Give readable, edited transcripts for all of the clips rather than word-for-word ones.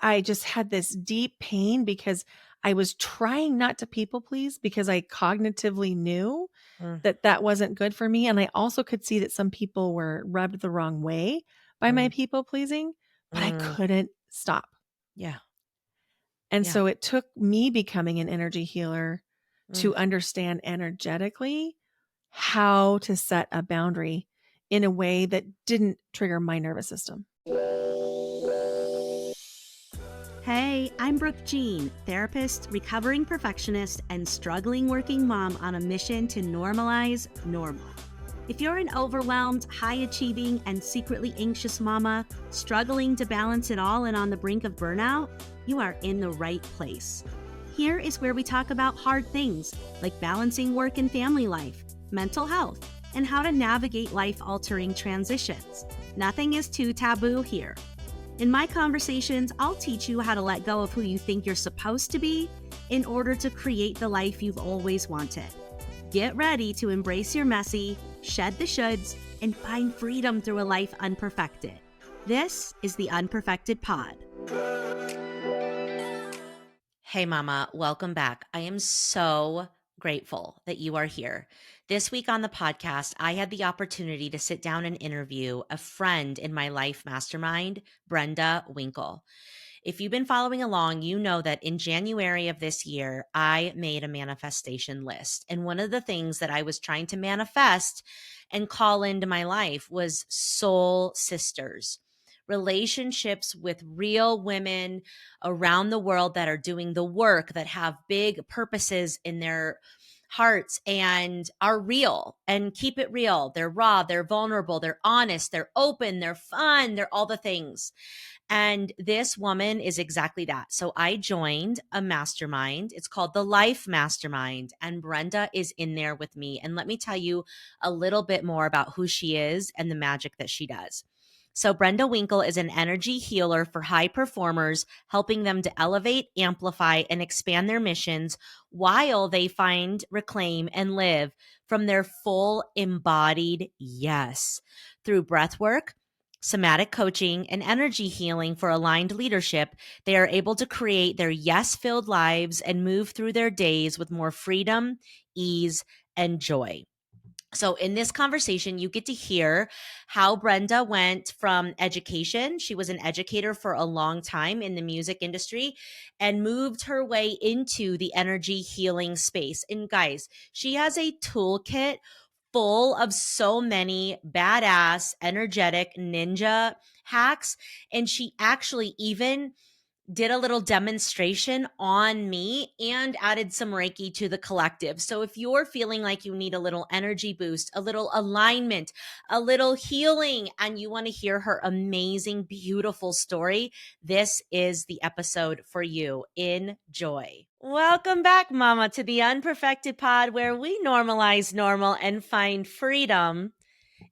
I just had this deep pain because I was trying not to people please because I cognitively knew Mm, that that wasn't good for me. And I also could see that some people were rubbed the wrong way by my mm, people pleasing, but I mm. couldn't stop. Yeah. And Yeah. so it took me becoming an energy healer Mm. to understand energetically how to set a boundary in a way that didn't trigger my nervous system. Hey, I'm Brooke Jean, therapist, recovering perfectionist, and struggling working mom on a mission to normalize normal. If you're an overwhelmed, high achieving, and secretly anxious mama, struggling to balance it all and on the brink of burnout, you are in the right place. Here is where we talk about hard things like balancing work and family life, mental health, and how to navigate life altering transitions. Nothing is too taboo here. In my conversations, I'll teach you how to let go of who you think you're supposed to be in order to create the life you've always wanted. Get ready to embrace your messy, shed the shoulds, and find freedom through a life unperfected. This is the Unperfected Pod. Hey, Mama, welcome back. I am so grateful that you are here. This week on the podcast, I had the opportunity to sit down and interview a friend in my Life Mastermind, Brenda Winkle. If you've been following along, you know that in January of this year, I made a manifestation list. And one of the things that I was trying to manifest and call into my life was soul sisters, relationships with real women around the world that are doing the work, that have big purposes in their hearts and are real and keep it real. They're raw, they're vulnerable, they're honest, they're open, they're fun, they're all the things. And this woman is exactly that. So I joined a mastermind. It's called the Life Mastermind, and Brenda is in there with me. And let me tell you a little bit more about who she is and the magic that she does. So Brenda Winkle is an energy healer for high performers, helping them to elevate, amplify, and expand their missions while they find, reclaim, and live from their full embodied yes. Through breathwork, somatic coaching, and energy healing for aligned leadership, they are able to create their yes-filled lives and move through their days with more freedom, ease, and joy. So in this conversation, you get to hear how Brenda went from education. She was an educator for a long time in the music industry and moved her way into the energy healing space. And guys, she has a toolkit full of so many badass, energetic ninja hacks. And she actually even did a little demonstration on me and added some Reiki to the collective. So if you're feeling like you need a little energy boost, a little alignment, a little healing, and you want to hear her amazing, beautiful story, this is the episode for you. Enjoy. Welcome back, Mama, to the Unperfected Pod, where we normalize normal and find freedom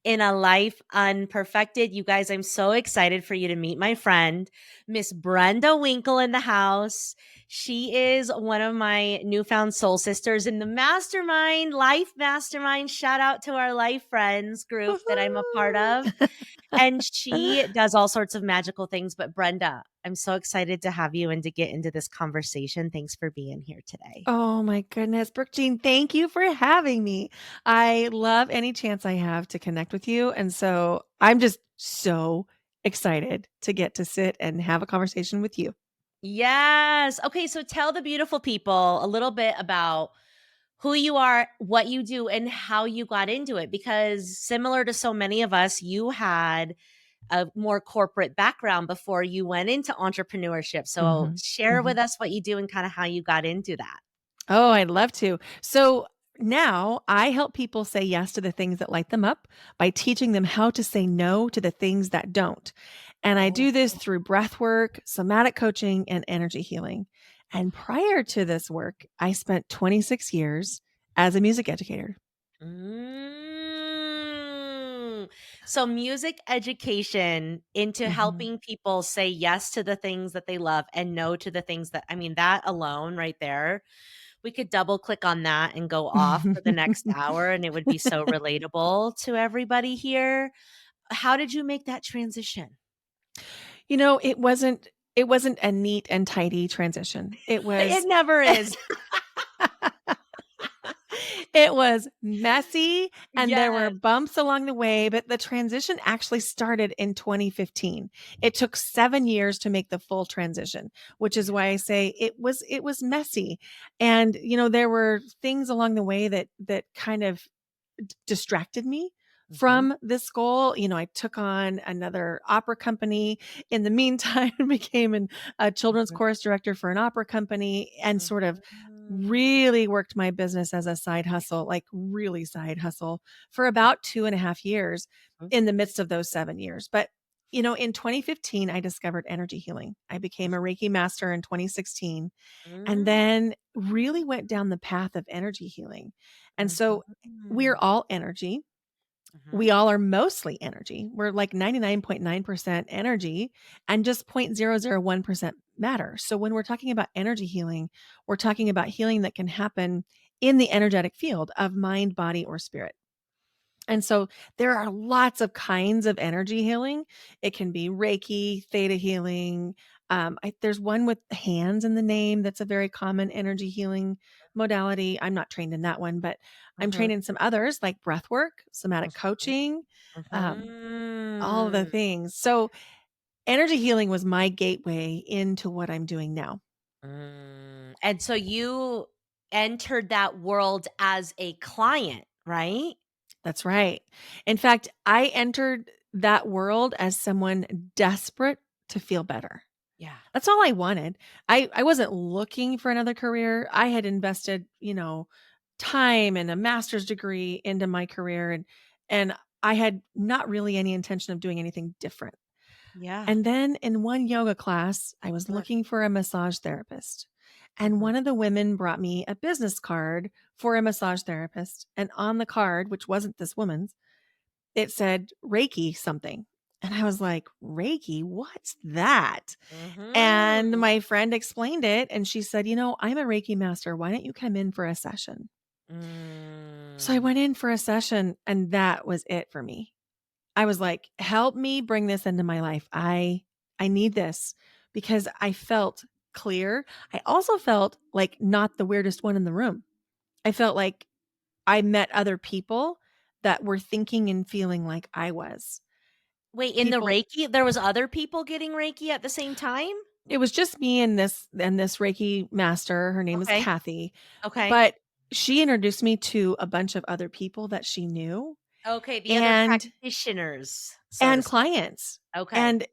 in a life unperfected. You guys, I'm so excited for you to meet my friend, Miss Brenda Winkle, in the house. She is one of my newfound soul sisters in the mastermind, Life Mastermind. Shout out to our Life Friends group that I'm a part of. And she does all sorts of magical things. But Brenda, I'm so excited to have you and to get into this conversation. Thanks for being here today. Oh my goodness, Brooke Jean, thank you for having me. I love any chance I have to connect with you. And so I'm just so excited to get to sit and have a conversation with you. Yes. Okay. So tell the beautiful people a little bit about who you are, what you do, and how you got into it. Because similar to so many of us, you had a more corporate background before you went into entrepreneurship. So Mhm, share mhm. with us what you do and kind of how you got into that. Oh, I'd love to. So now I help people say yes to the things that light them up by teaching them how to say no to the things that don't. And I Oh. do this through breath work, somatic coaching, and energy healing. And prior to this work, I spent 26 years as a music educator. Mm. So music education into Mhm. helping people say yes to the things that they love and no to the things that, I mean, that alone right there, we could double click on that and go off for the next hour and it would be so relatable to everybody here. How did you make that transition? You know, it wasn't it wasn't a neat and tidy transition. It It was never is. it was messy and there were Yes. bumps along the way, but the transition actually started in 2015. It took 7 years to make the full transition, which is Yeah. why I say it was messy. And there were things along the way that kind of distracted me Mhm, from this goal. I took on another opera company. In the meantime, became a children's mhm, chorus director for an opera company and sort of mhm, really worked my business as a side hustle, like really side hustle for about 2.5 years mhm, in the midst of those 7 years. But in 2015, I discovered energy healing. I became a Reiki master in 2016 and mhm, then really went down the path of energy healing. And so we're mhm, all energy. mhm, We all are mostly energy. We're like 99.9% energy and just 0.001% matter. So when we're talking about energy healing, we're talking about healing that can happen in the energetic field of mind, body, or spirit. And so there are lots of kinds of energy healing. It can be Reiki, theta healing. There's one with hands in the name that's a very common energy healing modality. I'm not trained in that one, but I'm mhm, trained in some others like breathwork, somatic mhm, coaching, um, all the mhm. things. So energy healing was my gateway into what I'm doing now. And so you entered that world as a client, right? That's right. In fact, I entered that world as someone desperate to feel better. Yeah. That's all I wanted. I wasn't looking for another career. I had invested, time and a master's degree into my career and I had not really any intention of doing anything different. Yeah. And then in one yoga class, I was Uh, looking for a massage therapist. And mhm. one of the women brought me a business card for a massage therapist. And on the card, which wasn't this woman's, it said Reiki something. And I was like, Reiki, what's that? And Mhm. my friend explained it and she said, I'm a Reiki master. Why don't you come in for a session? So I Mm. went in for a session and that was it for me. I was like, help me bring this into my life. I need this because I felt clear. I also felt like not the weirdest one in the room. I felt like I met other people that were thinking and feeling like I was. Wait, in the People Reiki, there was other people getting Reiki at the same time? It was just me and this Reiki master. Her name is Okay. Kathy, Okay. but she introduced me to a bunch of other people that she knew Okay, the other and practitioners, so to and speak. clients. Okay. And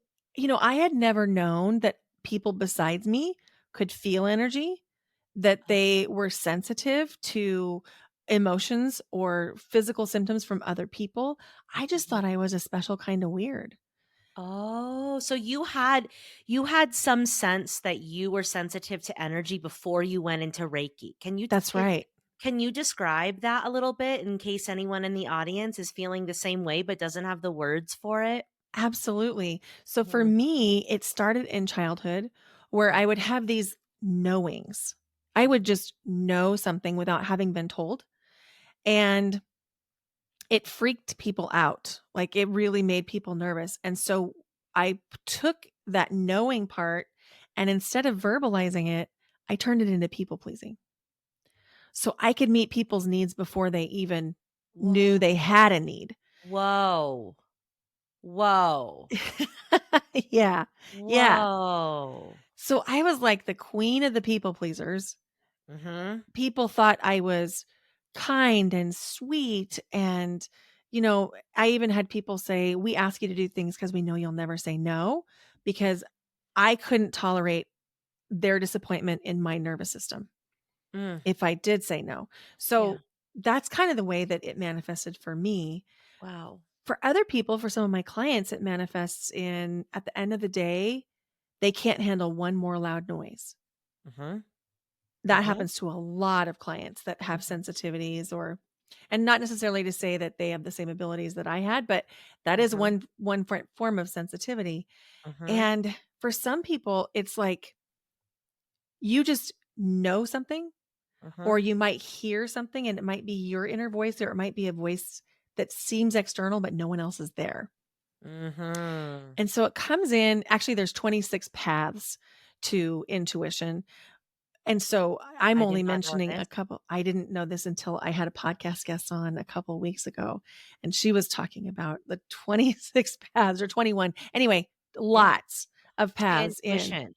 I had never known that people besides me could feel energy, that they were sensitive to emotions or physical symptoms from other people. I just Mhm. thought I was a special kind of weird. Oh, so you had some sense that you were sensitive to energy before you went into Reiki. That's right. Can you describe that a little bit in case anyone in the audience is feeling the same way but doesn't have the words for it? Absolutely. So for Mhm. me, it started in childhood where I would have these knowings. I would just know something without having been told. And it freaked people out. Like it really made people nervous. And so I took that knowing part and instead of verbalizing it, I turned it into people pleasing. So I could meet people's needs before they even knew Whoa. they had a need. Whoa. Whoa. Yeah. Yeah. Whoa. So I was like the queen of the people pleasers. Mhm. People thought I was kind and sweet. And, I even had people say, we ask you to do things because we know you'll never say no, because I couldn't tolerate their disappointment in my nervous system Mm. if I did say no. Yeah. So that's kind of the way that it manifested for me. Wow. For other people, for some of my clients, it manifests in at the end of the day, they can't handle one more loud noise. Mhm. That Mhm. happens to a lot of clients that have Mhm. sensitivities and not necessarily to say that they have the same abilities that I had, but that is Mhm. one form of sensitivity. Mhm. And for some people, it's like you just know something, or Mhm. you might hear something and it might be your inner voice, or it might be a voice that seems external, but no one else is there. Mhm. And so it comes in, actually, there's 26 paths to intuition. And so I'm I did only not know mentioning this. a couple. I didn't know this until I had a podcast guest on a couple weeks ago, and she was talking about the 26 paths or 21. Anyway, Yeah. lots of To paths in. intuition.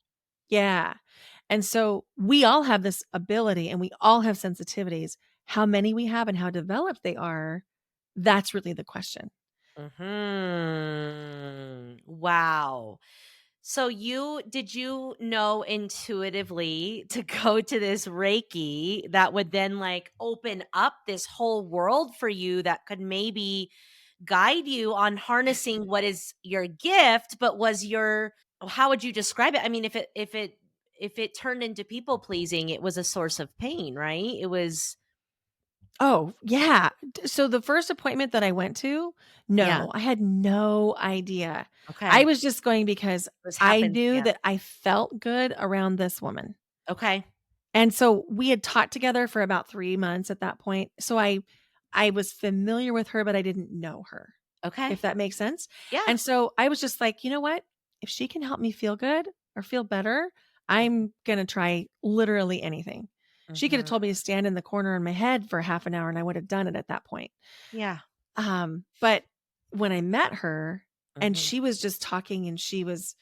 Yeah. And so we all have this ability and we all have sensitivities. How many we have and how developed they are, that's really the question. Wow. So did you know intuitively to go to this Reiki that would then like open up this whole world for you that could maybe guide you on harnessing what is your gift, but was your how would you describe it? I mean, if it turned into people pleasing, it was a source of pain, right? It was Oh, yeah. So the first appointment that I went to, yeah. no, I had no idea. I Okay. was just going because It was I knew happenstance. that I felt good around this woman. Okay. And so we had taught together for about 3 months at that point. So I was familiar with her, but I didn't know her, Okay. if that makes sense. Yeah. And so I was just like, "You know what? If she can help me feel good or feel better, I'm going to try literally anything." She could have Mhm. told me to stand in the corner in my head for half an hour and I would have done it at that point. Yeah. But when I met her and Mhm. she was just talking and she was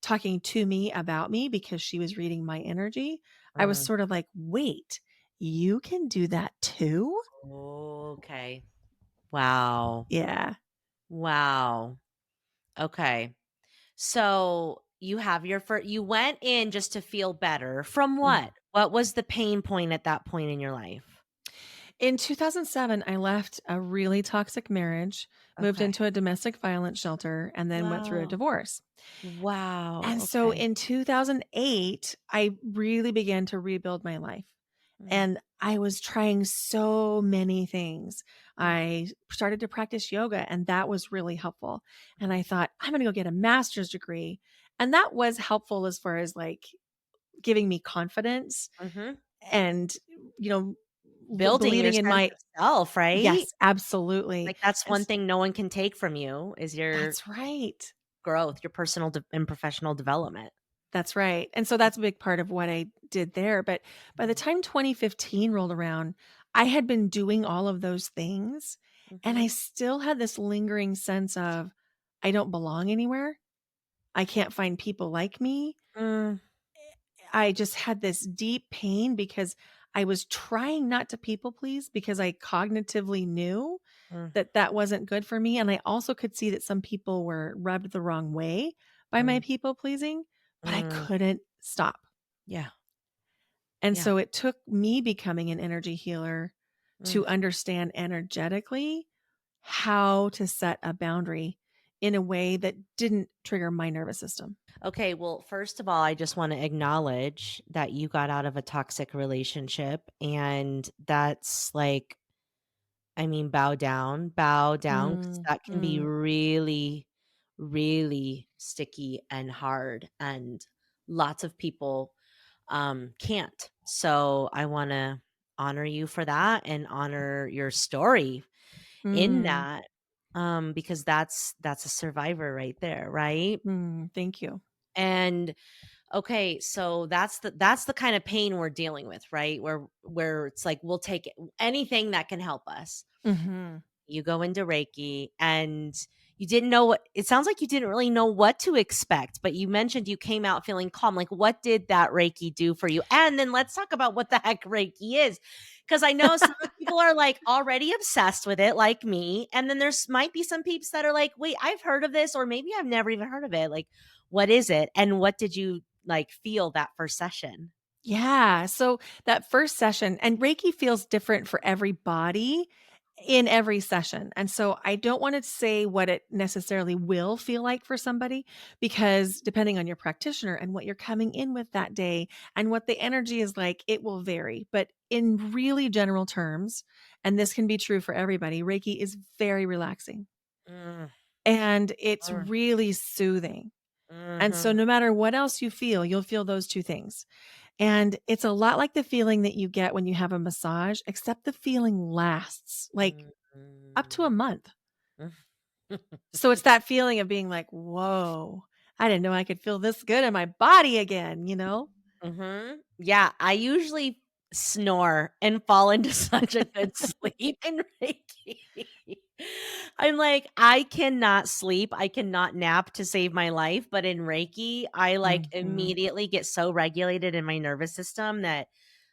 talking to me about me because she was reading my energy, I was Mm. sort of like, "Wait, you can do that too?" Okay. Wow. Yeah. Wow. Okay. So you have you went in just to feel better. From Mm. what? What was the pain point at that point in your life? In 2007, I left a really toxic marriage, moved Okay. into a domestic violence shelter, and then went through a Wow. divorce. Wow. And so Okay. in 2008, I really began to rebuild my life. Mm, And I was trying so many things. mm, I started to practice yoga, and that was really helpful. And mm, I thought, I'm going to go get a master's degree. And that was helpful as far as like giving me confidence mhm. and, you know, Building your believing in sense my, of self, right? yes, absolutely. Like that's And one thing no one can take from you is your that's right. growth, your personal and professional development. That's right. And so that's a big part of what I did there. But by the Mhm. time 2015 rolled around, I had been doing all of those things. And I Mhm. still had this lingering sense of, I don't belong anywhere. I can't find people like me. Mm, I just had this deep pain because I was trying not to people please because I cognitively knew mm, that that wasn't good for me. And I also could see that some people were rubbed the wrong way by my mm, people pleasing, but I mm. couldn't stop. Yeah. And Yeah. so it took me becoming an energy healer Mm. to understand energetically how to set a boundary in a way that didn't trigger my nervous system. Okay, well, first of all, I just want to acknowledge that you got out of a toxic relationship and that's like I mean, bow down because Mm, that can be mm, really, really sticky and hard, and lots of people, can't. So I wanna honor you for that and honor your story in mm, that, because that's a survivor right there, right? thank you. And okay, so that's the kind of pain we're dealing with, right? Where it's like we'll take anything that can help us. Hmm. You go into Reiki and you didn't know what it sounds like you didn't really know what to expect, but you mentioned you came out feeling calm. Like, what did that Reiki do for you? And then let's talk about what the heck Reiki is. Because I know some people are like already obsessed with it, like me. And then there's might be some peeps that are like, wait, I've heard of this, or maybe I've never even heard of it. Like, what is it? And what did you like feel that first session? Yeah. So that first session, and Reiki feels different for every body in every session. And so I don't want to say what it necessarily will feel like for somebody because depending on your practitioner and what you're coming in with that day and what the energy is like, it will vary. But in really general terms, and this can be true for everybody, Reiki is very relaxing Mm, and it's mm, really soothing. And so mhm, no matter what else you feel, you'll feel those two things. And it's a lot like the feeling that you get when you have a massage, except the feeling lasts like mm, up to a mm, month. mm. So it's that feeling of being like, "Whoa, I didn't know I could feel this good in my body again," you know? Yeah, I usually snore and fall into such a good sleep in Reiki. I'm like, I cannot sleep, I cannot nap to save my life, but in Reiki, I, like, Mhm. immediately get so regulated in my nervous system that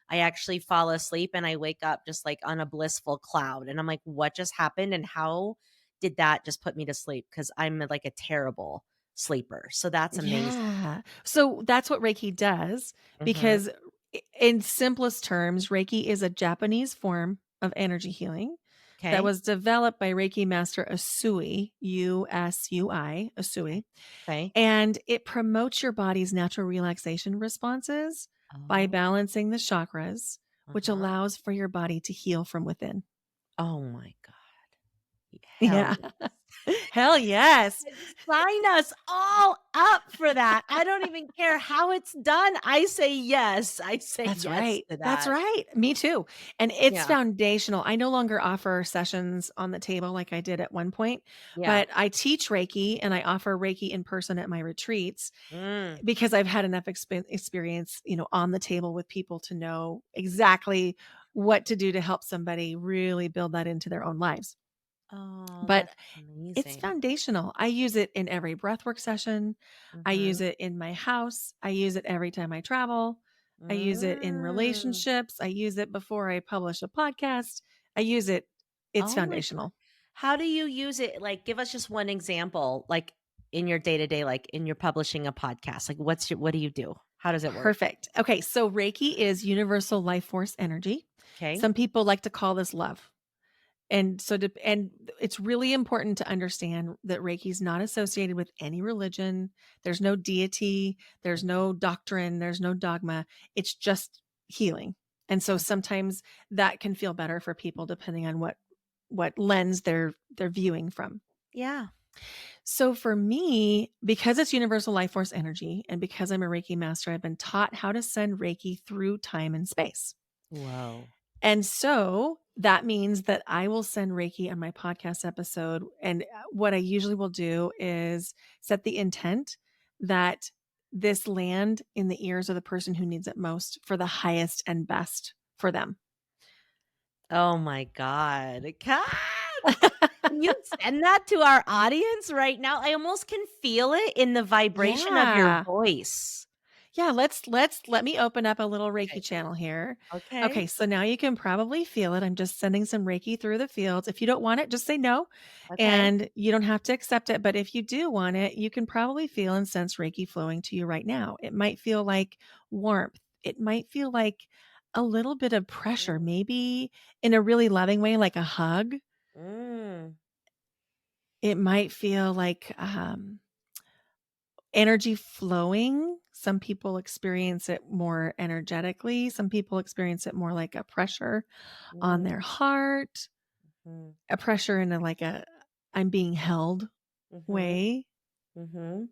I actually fall asleep and I wake up just, like, on a blissful cloud, and I'm like, "What just happened, and how did that just put me to sleep?" Because 'Cause I'm, like, a terrible sleeper, so that's amazing. Yeah. So that's what Reiki does Mhm. because in simplest terms, Reiki is a Japanese form of energy healing that 'Kay. was developed by Reiki master Usui, Usui, Okay. Usui, Okay. and it promotes your body's natural relaxation responses by Oh. balancing the chakras, which Uh-huh. allows for your body to heal from within. Oh my god. Hell Yeah. yes. Hell yes. Sign us all up for that. I don't even care how it's done. I say yes. I say That's yes right. to That's that. right. Me too. And it's Yeah. foundational. I no longer offer sessions on the table like I did at one point, Yeah. but I teach Reiki and I offer Reiki in person at my retreats Mm. because I've had enough experience, on the table with people to know exactly what to do to help somebody really build that into their own lives. Oh, But that's it's amazing. foundational. I use it in every breathwork session. I use Mhm. it in my house. I use it every time I travel. I use it in Mm. relationships. I use it before I publish a podcast. I use it. It's Oh my god. foundational. How do you use it? Like, give us just one example, like, in your day-to-day, like, in your publishing a podcast. Like, what do you do? How does it work? Perfect. Okay, so Reiki is universal life force energy. Okay. Some people like to call this love. And it's really important to understand that Reiki is not associated with any religion. There's no deity, there's no doctrine, there's no dogma. It's just healing. And so sometimes that can feel better for people depending on what lens they're viewing from. Yeah. So for me, because it's universal life force energy and because I'm a Reiki master, I've been taught how to send Reiki through time and space. Whoa. And so that means that I will send Reiki on my podcast episode. And what I usually will do is set the intent that this land in the ears of the person who needs it most for the highest and best for them. Oh my god. God! Can you send that to our audience right now? I almost can feel it in the vibration of your Yeah. voice. Yeah, let me open up a little Okay. Reiki channel here. Okay. Okay, so now you can probably feel it. I'm just sending some Reiki through the fields. If you don't want it, just say no, Okay. and you don't have to accept it. But if you do want it, you can probably feel and sense Reiki flowing to you right now. It might feel like warmth. It might feel like a little bit of pressure, Mm. maybe in a really loving way, like a hug. Mm. It might feel like energy flowing. Some people experience it more energetically. Some people experience it more like a pressure on Mm. their heart, Mhm. a pressure in a like a I'm being held Mhm. way. Mhm.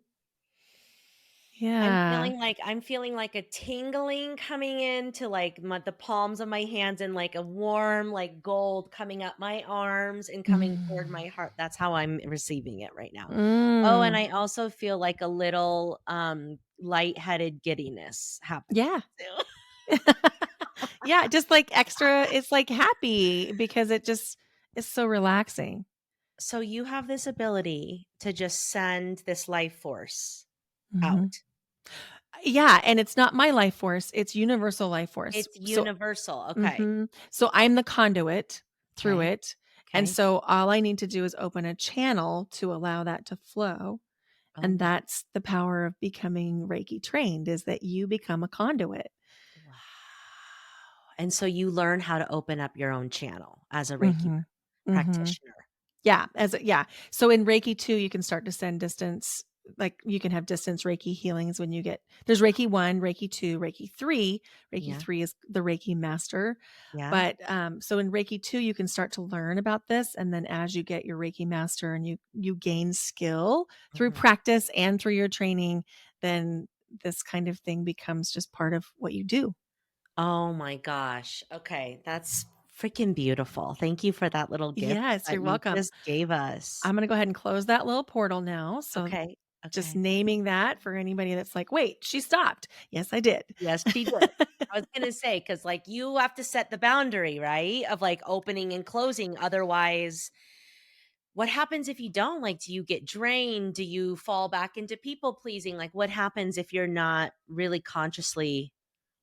Yeah. I'm feeling like a tingling coming into, like, the palms of my hands and, like, a warm, like, gold coming up my arms and coming toward Mm. my heart. That's how I'm receiving it right now. Oh, and Mm. I also feel like a little, lightheaded giddiness happening Yeah. too. Yeah, just like extra it's like happy because it just is so relaxing. So you have this ability to just send this life force Mhm. out. Yeah, and it's not my life force, it's universal life force. It's universal. Okay. Mhm. So I'm the conduit through Okay. it, and Okay. so all I need to do is open a channel to allow that to flow, Oh and my that's the power of becoming Reiki trained is that you become a conduit. wow. And so you learn how to open up your own channel as a Reiki Mhm. Mhm. practitioner. Yeah. So in Reiki too, you can start to send distance, like you can have distance Reiki healings when you get there's Reiki 1, Reiki 2, Reiki 3. Reiki Yeah. 3 is the Reiki master. Yeah. But so in Reiki 2, you can start to learn about this. And then as you get your Reiki master and you gain skill through Mhm. practice and through your training, then this kind of thing becomes just part of what you do. Oh my gosh. Okay. That's Freaking beautiful. Thank you for that little gift Yes, that you're you welcome. just gave us. I'm gonna go ahead and close that little portal now. So Okay. just Okay. naming that for anybody that's like, "Wait, she stopped." Yes, I did. Yes, she did. I was gonna say, because like, you have to set the boundary, right, of, like, opening and closing, otherwise, what happens if you don't? Like, do you get drained? Do you fall back into people pleasing? Like, what happens if you're not really consciously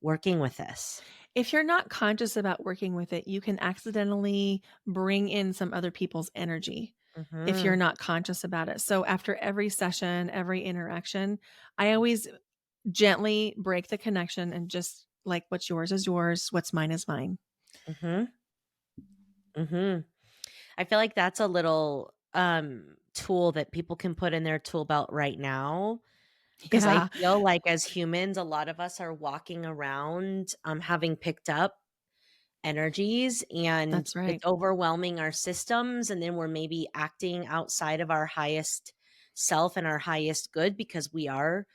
working with this? If you're not conscious about working with it, you can accidentally bring in some other people's energy if you're Mhm, not conscious about it. So after every session, every interaction, I always gently break the connection and just like what's yours is yours, what's mine is mine. mhm, mhm. I feel like that's a little, tool that people can put in their tool belt right now. 'Cause I Yeah, feel like as humans, a lot of us are walking around, having picked up energies, and that's it's right. overwhelming our systems, and then we're maybe acting outside of our highest self and our highest good because we are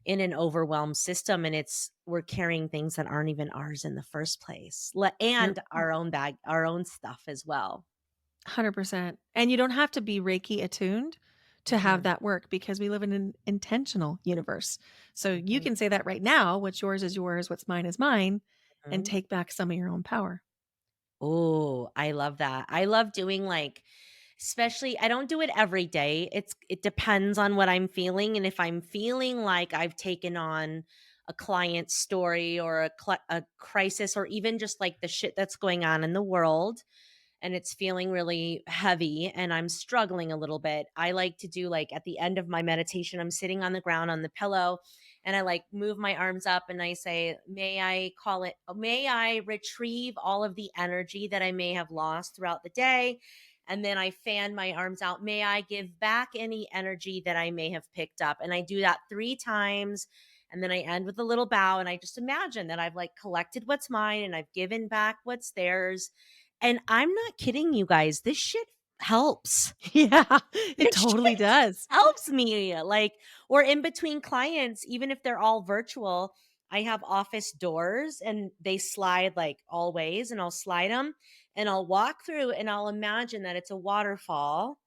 in an overwhelmed system, and we're carrying things that aren't even ours in the first place, You're and our own stuff as well. 100%. And you don't have to be Reiki attuned to have Mhm, that work because we live in an intentional universe. So you mhm, can say that right now, what's yours is yours, what's mine is mine, and mhm. take back some of your own power. Oh, I love that. I love doing, like, especially, I don't do it every day. It depends on what I'm feeling, and if I'm feeling like I've taken on a client's story or a crisis, or even just like the shit that's going on in the world, and it's feeling really heavy and I'm struggling a little bit, I like to do, like, at the end of my meditation, I'm sitting on the ground on the pillow, and I like move my arms up and I say, may I retrieve all of the energy that I may have lost throughout the day. And then I fan my arms out. May I give back any energy that I may have picked up? And I do that 3 times. And then I end with a little bow. And I just imagine that I've like collected what's mine and I've given back what's theirs. And I'm not kidding you guys. This shit helps. Yeah, it This totally shit does. helps me. Like, or in between clients, even if they're all virtual, I have office doors and they slide like all ways, and I'll slide them and I'll walk through and I'll imagine that it's a waterfall.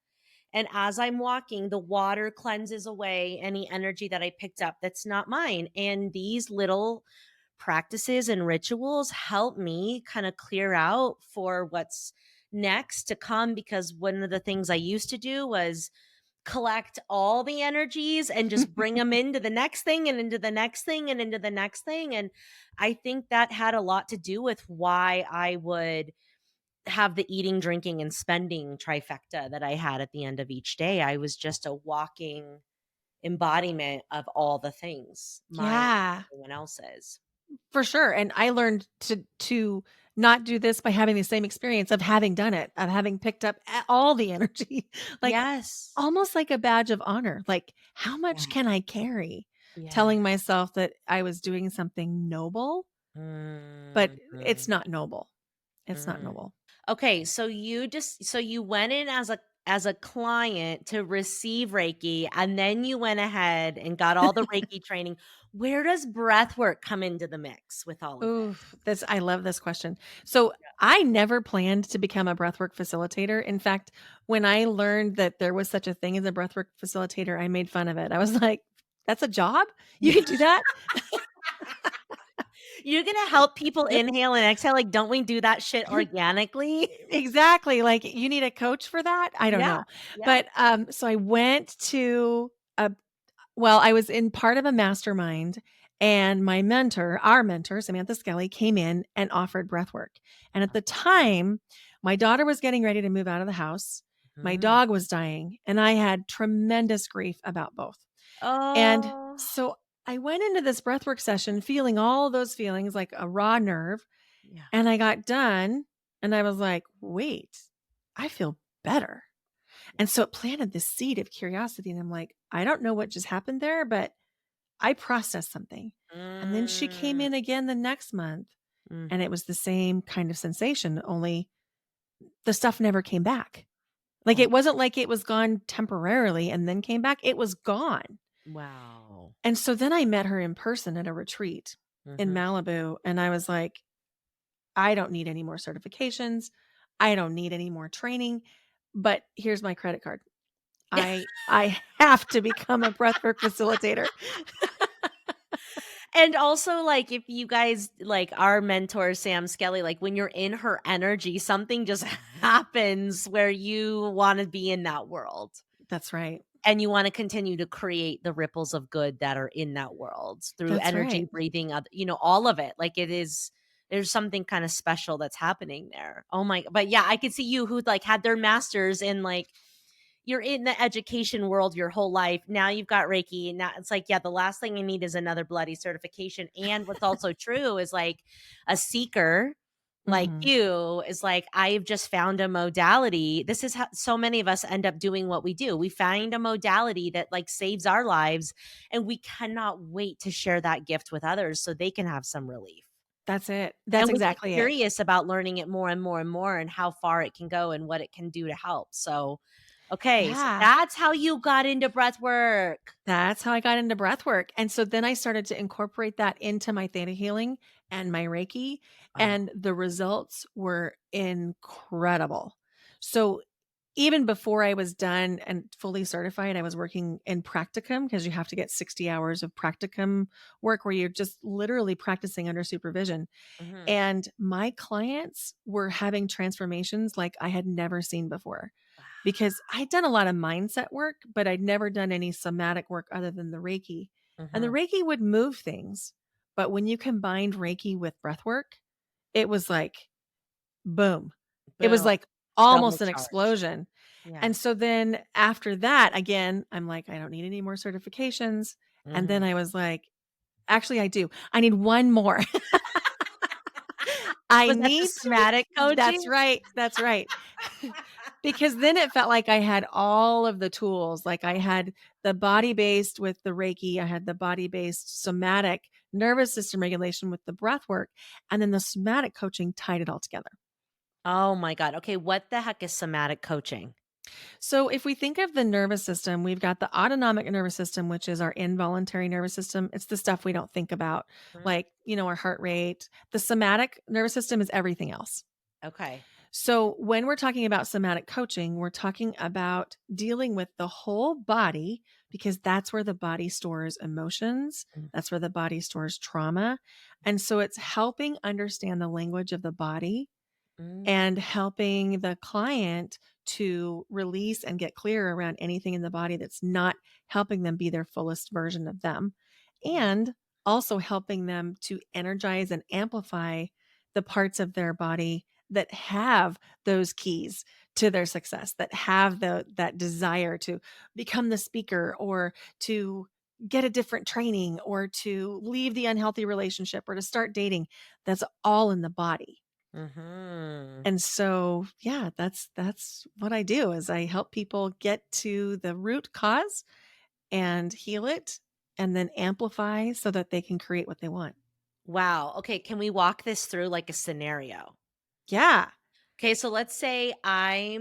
And as I'm walking, the water cleanses away any energy that I picked up that's not mine. And these little practices and rituals help me kind of clear out for what's next to come, because one of the things I used to do was collect all the energies and just bring them into the next thing and into the next thing and into the next thing. And I think that had a lot to do with why I would have the eating, drinking, and spending trifecta that I had at the end of each day. I was just a walking embodiment of all the things, mine and Yeah, everyone else's. for sure. And I learned to not do this by having the same experience of having done it, of having picked up all the energy, like Yes. almost like a badge of honor. Like, how Yeah. much can I carry? Yeah. Telling myself that I was doing something noble, but it's Mhm. not noble. It's not Mm. noble. Okay, so you went in as a client to receive Reiki, and then you went ahead and got all the Reiki training. Where does breath work come into the mix with all of Ooh, this? this I love this question. So I never planned to become a breathwork facilitator. In fact, when I learned that there was such a thing as a breathwork facilitator, I made fun of it. I was like, "That's a job? You Yeah. can do that?" You're gonna help people inhale and exhale, like, don't we do that shit organically? Exactly. Like, you need a coach for that? I don't Yeah, know. yeah. But so I went to a well, I was in part of a mastermind, and my mentor, our mentor, Samantha Skelly, came in and offered breath work. And at the time, my daughter was getting ready to move out of the house. My Mhm. dog was dying, and I had tremendous grief about both. And Oh. so I went into this breathwork session feeling all those feelings like a raw nerve. Yeah. And I got done and I was like, wait, I feel better. Yeah. And so it planted this seed of curiosity. And I'm like, I don't know what just happened there, but I processed something. And then she came Mm. in again the next month Mm. and it was the same kind of sensation, only the stuff never came back. Like Oh, it wasn't like it was gone temporarily and then came back, it was gone. wow. And so then I met her in person at a retreat in Mhm. Malibu. And I was like, I don't need any more certifications. I don't need any more training, but here's my credit card. I have to become a breathwork facilitator. And also, like, if you guys like our mentor, Sam Skelly, like when you're in her energy, something just happens where you want to be in that world That's right. and you want to continue to create the ripples of good that are in that world through That's energy, right. breathing, all of it. Like there's something kind of special that's happening there. Oh my, but yeah, I could see you who like had their masters in like, you're in the education world your whole life. Now you've got Reiki. Now it's like, yeah, the last thing I need is another bloody certification. And what's also true is like a seeker like Mhm. you is like, I've just found a modality. This is how so many of us end up doing what we do. We find a modality that like saves our lives, and we cannot wait to share that gift with others so they can have some relief. That's it. That's And we get exactly it. curious about learning it more and more and more and how far it can go and what it can do to help. So, okay, so Yeah. that's how you got into breath work. That's how I got into breath work. And so then I started to incorporate that into my theta healing and my Reiki, Oh. and the results were incredible. So even before I was done and fully certified, I was working in practicum because you have to get 60 hours of practicum work where you're just literally practicing under supervision. Mhm. And my clients were having transformations like I had never seen before Wow. because I'd done a lot of mindset work, but I'd never done any somatic work other than the Reiki. And the Mhm. Reiki would move things. But when you combined Reiki with breath work, it was like, boom. It was Boom. like Double almost an charge. explosion. Yeah. And so then after that, again, I'm like, I don't need any more certifications. And then Mhm. I was like, actually, I do. I need one more. I Was that the need to somatic that's coaching? right, that's right. Because then it felt like I had all of the tools, like I had the body-based with the Reiki, I had the body-based somatic nervous system regulation with the breath work, and then the somatic coaching tied it all together. Oh my god. Okay, what the heck is somatic coaching? So if we think of the nervous system, we've got the autonomic nervous system, which is our involuntary nervous system. It's the stuff we don't think about, Mhm. like, our heart rate. The somatic nervous system is everything else. Okay. So, when we're talking about somatic coaching, we're talking about dealing with the whole body because that's where the body stores emotions, Mm. that's where the body stores trauma. And so, it's helping understand the language of the body Mm. and helping the client to release and get clear around anything in the body that's not helping them be their fullest version of them. Mm. And also helping them to energize and amplify the parts of their body that have those keys to their success, that have that desire to become the speaker or to get a different training or to leave the unhealthy relationship or to start dating. That's all in the body. Mhm. And so, yeah, that's what I do is I help people get to the root cause and heal it and then amplify so that they can create what they want. Wow. Okay, can we walk this through like a scenario? Yeah. Okay, so let's say I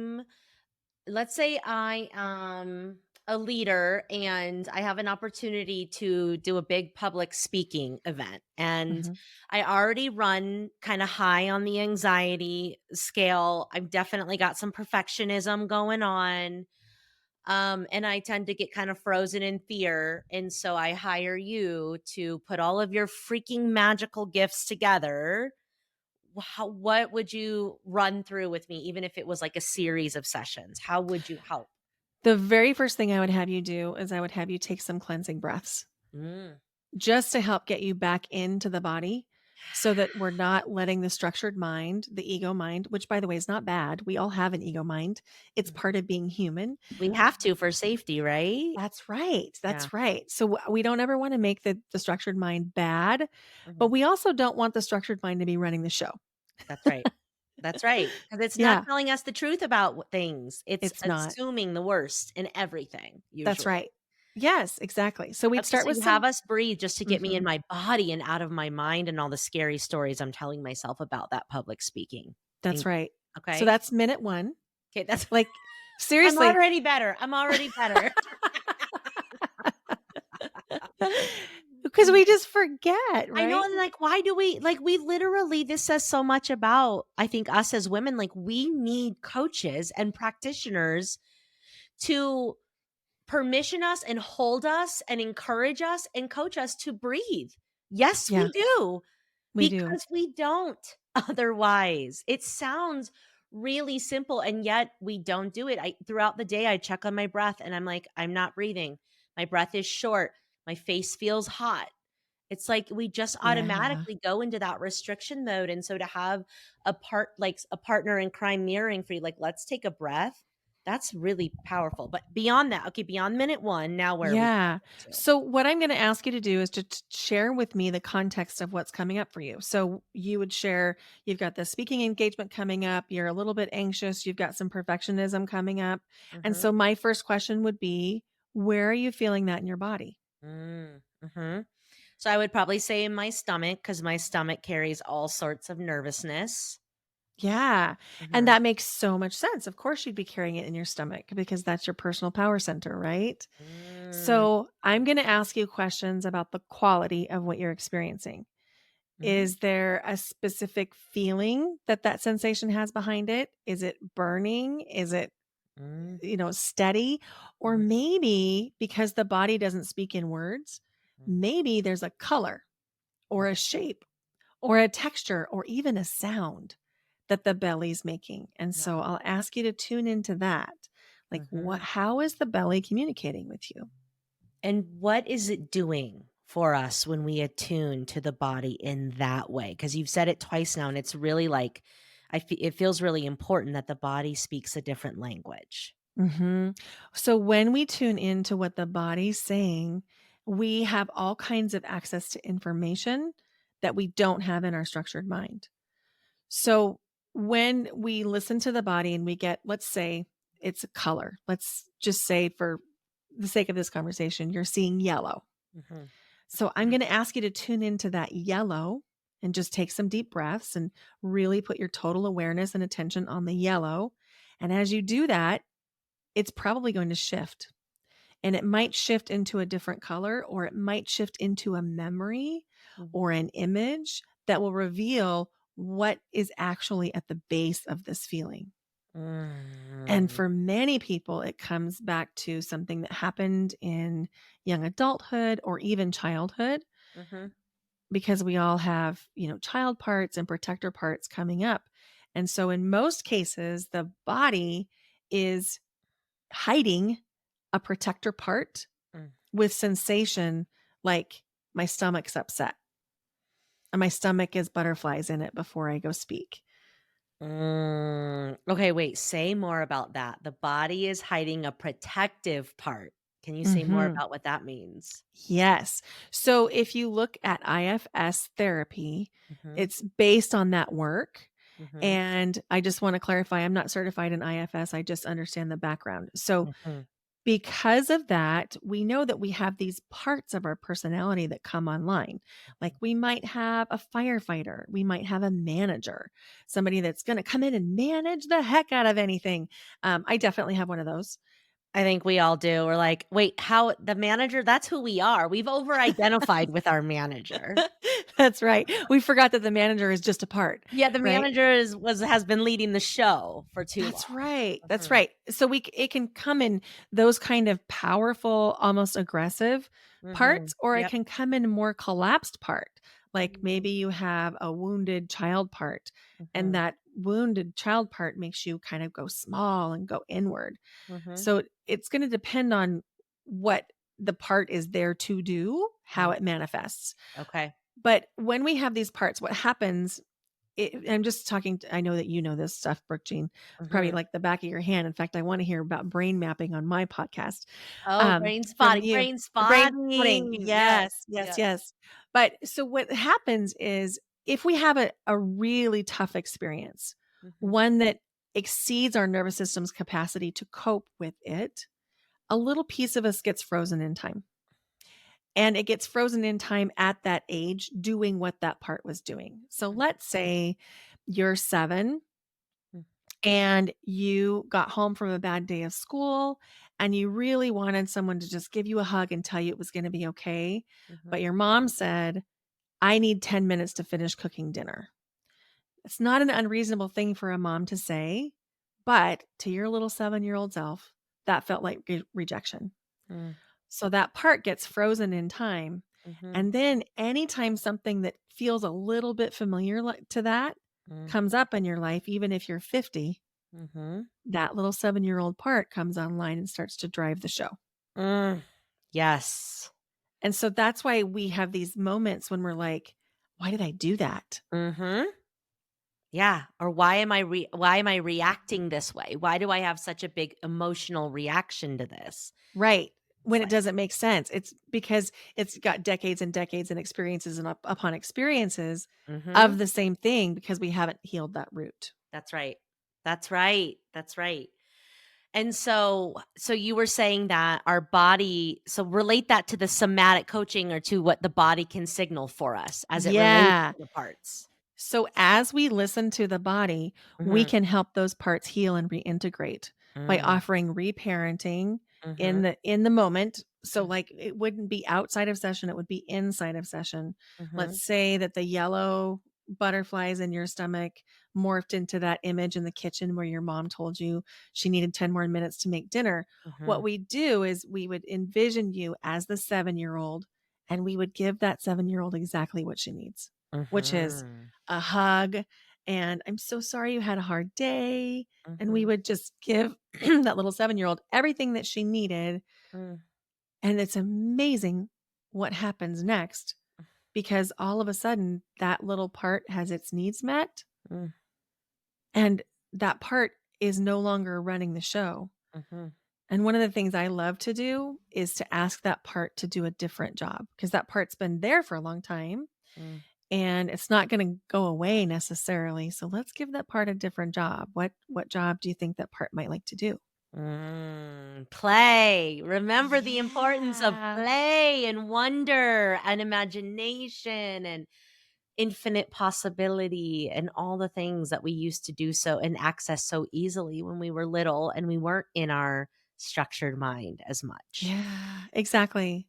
am a leader and I have an opportunity to do a big public speaking event. And Mhm. I already run kind of high on the anxiety scale. I've definitely got some perfectionism going on. And I tend to get kind of frozen in fear. And so I hire you to put all of your freaking magical gifts together. What would you run through with me, even if it was like a series of sessions? How would you help? The very first thing I would have you do is I would have you take some cleansing breaths Mm. just to help get you back into the body so that we're not letting the structured mind, the ego mind, which by the way is not bad. We all have an ego mind. It's Mhm. part of being human. We have to for safety, right? That's right. Yeah. That's right. So we don't ever want to make the structured mind bad, but Mhm. we also don't want the structured mind to be running the show. That's right. That's right. Because it's not Yeah, telling us the truth about things. It's it's not. assuming the worst in everything, That's usually. right. Yes, exactly. So we'd Okay, start so with you have some us breathe just to get me in Mhm. my body and out of my mind and all the scary stories I'm telling myself about that public speaking That's thing. right. So Okay? that's minute 1. Okay, that's Like I'm seriously. already better. I'm already better. because we just forget, I know, right? and like, why do we like, we literally, this says so much about, I think, us as women. Like, we need coaches and practitioners to permission us and hold us and encourage us and coach us to breathe. Yes, Yeah, we do, we do. because we don't otherwise. It sounds really simple, and yet we don't do it. I throughout the day I check on my breath and I'm like, I'm not breathing. My breath is short. My face feels hot. It's like we just Yeah. automatically go into that restriction mode. And so to have a partner in crime mirroring for you, like, let's take a breath. That's really powerful. But beyond that, okay, beyond minute one, now where are we Yeah. going to? So what I'm going to ask you to do is to share with me the context of what's coming up for you. So you would share, you've got the speaking engagement coming up, you're a little bit anxious, you've got some perfectionism coming up. And Mm-hmm. so my first question would be, where are you feeling that in your body? Mm-hmm. So I would probably say in my stomach, because my stomach carries all sorts of nervousness. Yeah. And Mm-hmm. that makes so much sense. Of course, you'd be carrying it in your stomach because that's your personal power center, right? Mm-hmm. So I'm going to ask you questions about the quality of what you're experiencing. Is there a specific feeling that that sensation has behind it? Is it burning? Is it, Mm-hmm. steady? Or Mm-hmm. maybe because the body doesn't speak in words, maybe there's a color or a shape or a texture or even a sound that the belly's making. And so I'll ask you to tune into that. Like Mm-hmm. how is the belly communicating with you? And what is it doing for us when we attune to the body in that way? Because you've said it twice now, and it's really like, it feels really important that the body speaks a different language. Mhm. So when we tune into what the body's saying, we have all kinds of access to information that we don't have in our structured mind. So when we listen to the body and we get, let's say it's a color. Let's just say for the sake of this conversation, you're seeing yellow. Mm-hmm. So I'm going to ask you to tune into that yellow and just take some deep breaths and really put your total awareness and attention on the yellow. And as you do that, it's probably going to shift. And it might shift into a different color, or it might shift into a memory or an image that will reveal what is actually at the base of this feeling. And Mm-hmm. for many people, it comes back to something that happened in young adulthood or even childhood, Mm-hmm. because we all have, child parts and protector parts coming up. And so in most cases, the body is hiding a protector part with sensation, like my stomach's upset and my stomach is butterflies in it before I go speak. Okay, wait, say more about that. The body is hiding a protective part. Can you say more Mhm. about what that means? Yes. So if you look at IFS therapy, Mm-hmm. it's based on that work. Mm-hmm. And I just want to clarify, I'm not certified in IFS. I just understand the background. So Mm-hmm. because of that, we know that we have these parts of our personality that come online. Like we might have a firefighter, we might have a manager, somebody that's going to come in and manage the heck out of anything. I definitely have one of those. I think we all do. We're like, wait, how the manager? That's who we are. We've over identified with our manager. That's right. We forgot that the manager is just a part, Yeah, the right? manager has been leading the show for too That's long. right. That's Mhm. right. So it can come in those kind of powerful, almost aggressive parts, Mhm. or it Yep. can come in more collapsed part. Like Mhm. maybe you have a wounded child part, and Mhm. that wounded child part makes you kind of go small and go inward. Mhm. So it's going to depend on what the part is there to do, how Mm. it manifests. Okay. But when we have these parts, what happens, I'm just talking I know that you know this stuff, Brooke Jean. It's probably Mhm. like the back of your hand. In fact, I want to hear about brain mapping on my podcast, Oh, brain from spotting, you. brain Brain spotting. spotting. Yes. Yes, yes, Yes. yes. But so what happens is if we have a really tough experience, Mhm. one that exceeds our nervous system's capacity to cope with it, a little piece of us gets frozen in time. And it gets frozen in time at that age doing what that part was doing. So let's say you're 7 Mm. and you got home from a bad day of school and you really wanted someone to just give you a hug and tell you it was going to be okay. But Mhm. your mom said, I need 10 minutes to finish cooking dinner. It's not an unreasonable thing for a mom to say, but to your little 7-year-old self, that felt like rejection. Mm. So that part gets frozen in time. Mhm. And then anytime something that feels a little bit familiar to that Mm. comes up in your life, even if you're 50, Mhm. that little 7-year-old part comes online and starts to drive the show. Mm. Yes. And so that's why we have these moments when we're like, why did I do that? Mhm. Yeah, or why am I reacting this way? Why do I have such a big emotional reaction to this? Right. It's When it like, doesn't make sense. It's because it's got decades and decades and experiences and upon experiences of mhm. the same thing because we haven't healed that root. That's right. That's right. That's right. And so you were saying that our body, so relate that to the somatic coaching or to what the body can signal for us as it relates Yeah. to the parts. So as we listen to the body, we Mhm. can help those parts heal and reintegrate by Mm. offering reparenting Mhm. in the moment. So like it wouldn't be outside of session, it would be inside of session. Mhm. Let's say that the yellow butterflies in your stomach morphed into that image in the kitchen where your mom told you she needed 10 more minutes to make dinner. What Mhm. we do is we would envision you as the 7-year-old and we would give that 7-year-old exactly what she needs, which is Mhm. a hug, and I'm so sorry you had a hard day. And we Mhm. would just give that little 7-year-old everything that she needed. Mm. And it's amazing what happens next because all of a sudden that little part has its needs met Mm. and that part is no longer running the show. Mhm. And one of the things I love to do is to ask that part to do a different job because that part's been there for a long time Mm. and it's not going to go away necessarily. So let's give that part a different job. What job do you think that part might like to do? Play. Remember the importance of Yeah. play and wonder and imagination and infinite possibility and all the things that we used to do so and access so easily when we were little and we weren't in our structured mind as much. Yeah, exactly.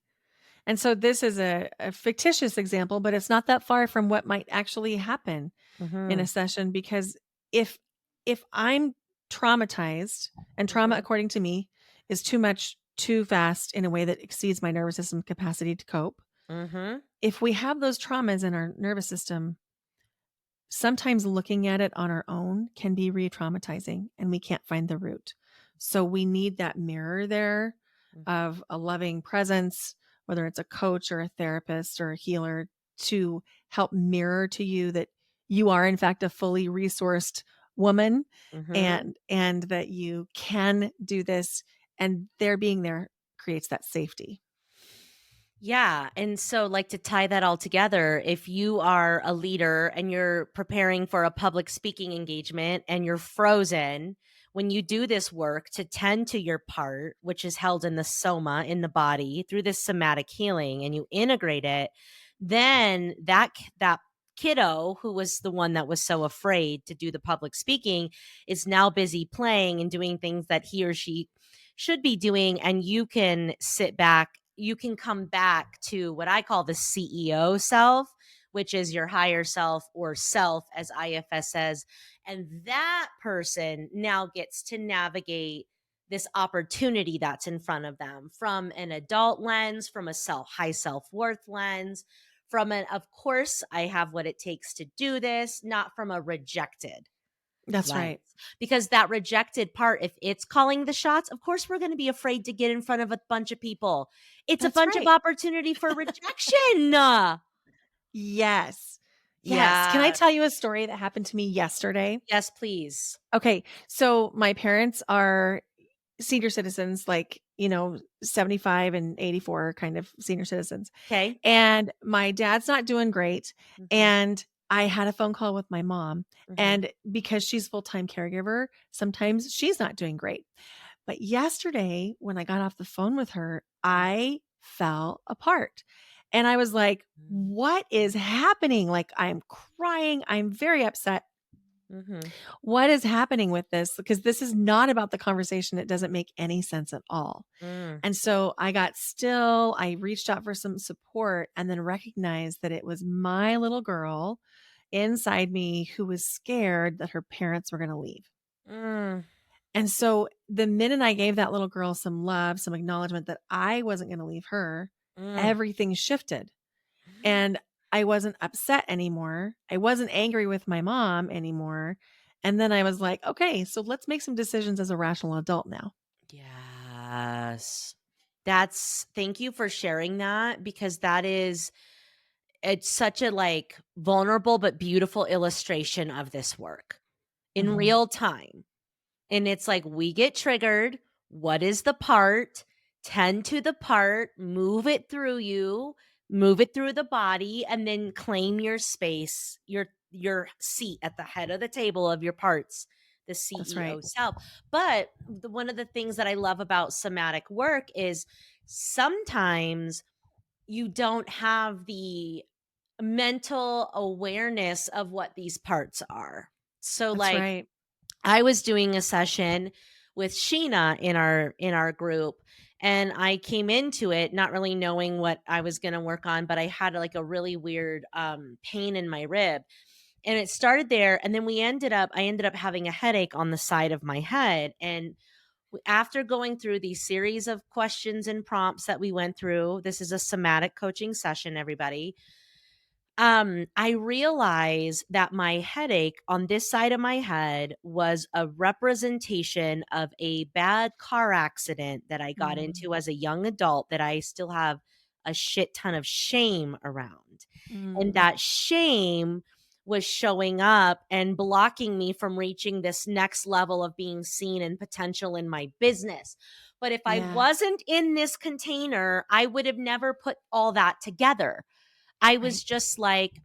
And so this is a fictitious example, but it's not that far from what might actually happen in a Mhm. session because if if I'm traumatized and trauma Mhm. according to me is too much too fast in a way that exceeds my nervous system capacity to cope. Mhm. If we have those traumas in our nervous system, sometimes looking at it on our own can be re-traumatizing and we can't find the root. So we need that mirror there Mm. of a loving presence, whether it's a coach or a therapist or a healer to help mirror to you that you are in fact a fully resourced woman Mhm. and that you can do this and their being there creates that safety. Yeah. And so, like, to tie that all together, if you are a leader and you're preparing for a public speaking engagement and you're frozen, when you do this work to tend to your part, which is held in the soma, in the body, through this somatic healing, and you integrate it, then that kiddo who was the one that was so afraid to do the public speaking is now busy playing and doing things that he or she should be doing, and you can sit back, you can come back to what I call the CEO self, which is your higher self or self, as IFS says. And that person now gets to navigate this opportunity that's in front of them from an adult lens, from a high self-worth lens, from an, of course, I have what it takes to do this, not from a rejected That's lens. right. Because that rejected part, if it's calling the shots, of course we're going to be afraid to get in front of a bunch of people. It's a That's bunch of right. opportunity for rejection. Yes. Yes. Can I Yeah. tell you a story that happened to me yesterday? Yes, please. Okay. So my parents are senior citizens, like, 75 and 84 kind of senior citizens. Okay. And my dad's not doing great. Mm-hmm. And I had a phone call with my mom. Mm-hmm. And because she's full-time caregiver, sometimes she's not doing great. But yesterday, when I got off the phone with her, I fell apart. And I was like, what is happening? Like, I'm crying. I'm very upset. Mhm. What is happening with this? Because this is not about the conversation. It doesn't make any sense at all. Mm. And so I got still, I reached out for some support and then recognized that it was my little girl inside me who was scared that her parents were going to leave. Mm. And so the minute I gave that little girl some love, some acknowledgement that I wasn't going to leave her, Mm. everything shifted. And I wasn't upset anymore. I wasn't angry with my mom anymore. And then I was like, okay, so let's make some decisions as a rational adult now. Yes. Thank you for sharing that, because it's such a like vulnerable but beautiful illustration of this work in Mhm. real time. And it's like, we get triggered. What is the part? Tend to the part, move it through you, move it through the body, and then claim your space, your seat at the head of the table of your parts, the That's right. CEO self. But one of the things that I love about somatic work is sometimes you don't have the mental awareness of what these parts are. So That's like right. I was doing a session with Sheena in our group, and I came into it not really knowing what I was going to work on, but I had like a really weird pain in my rib. And it started there, and then I ended up having a headache on the side of my head. And after going through these series of questions and prompts that we went through, this is a somatic coaching session, everybody. I realized that my headache on this side of my head was a representation of a bad car accident that I got Mm. into as a young adult that I still have a shit ton of shame around. And Mm. that shame was showing up and blocking me from reaching this next level of being seen and potential in my business. But if I Yeah. wasn't in this container, I would have never put all that together. I Right. was just like,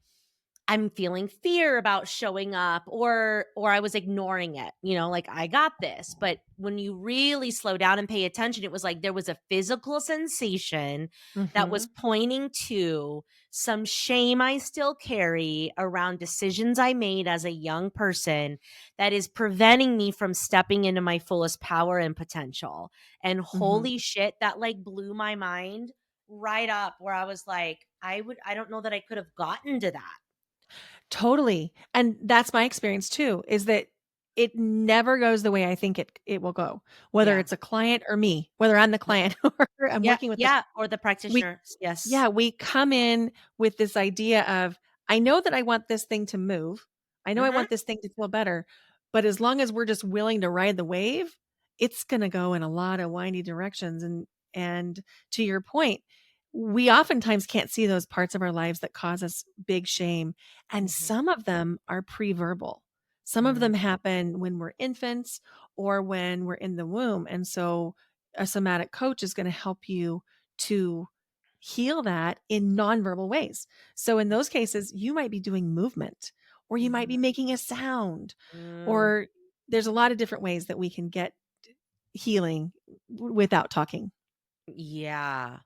I'm feeling fear about showing up, or I was ignoring it, like I got this. But when you really slow down and pay attention, it was like there was a physical sensation that was Mhm. pointing to some shame I still carry around decisions I made as a young person that is preventing me from stepping into my fullest power and potential. And Mhm. holy shit, that like blew my mind right up, where I was like, I don't know that I could have gotten to that. Totally. And that's my experience too, is that it never goes the way I think it will go. Whether Yeah. it's a client or me, whether I'm the Yep. client or I'm Yeah, working with the yeah, or the we practitioner. Yes. yeah, we come in with this idea of, I know that I want this thing to move. I know I Mhm. want this thing to feel better, but as long as we're just willing to ride the wave, it's going to go in a lot of windy directions. And to your point, we oftentimes can't see those parts of our lives that cause us big shame. And Mhm. some of them are pre-verbal. Some of Mm. them happen when we're infants or when we're in the womb. And so a somatic coach is going to help you to heal that in nonverbal ways. So in those cases, you might be doing movement or you might be Mhm. making a sound, Mm. or there's a lot of different ways that we can get healing without talking. Yeah.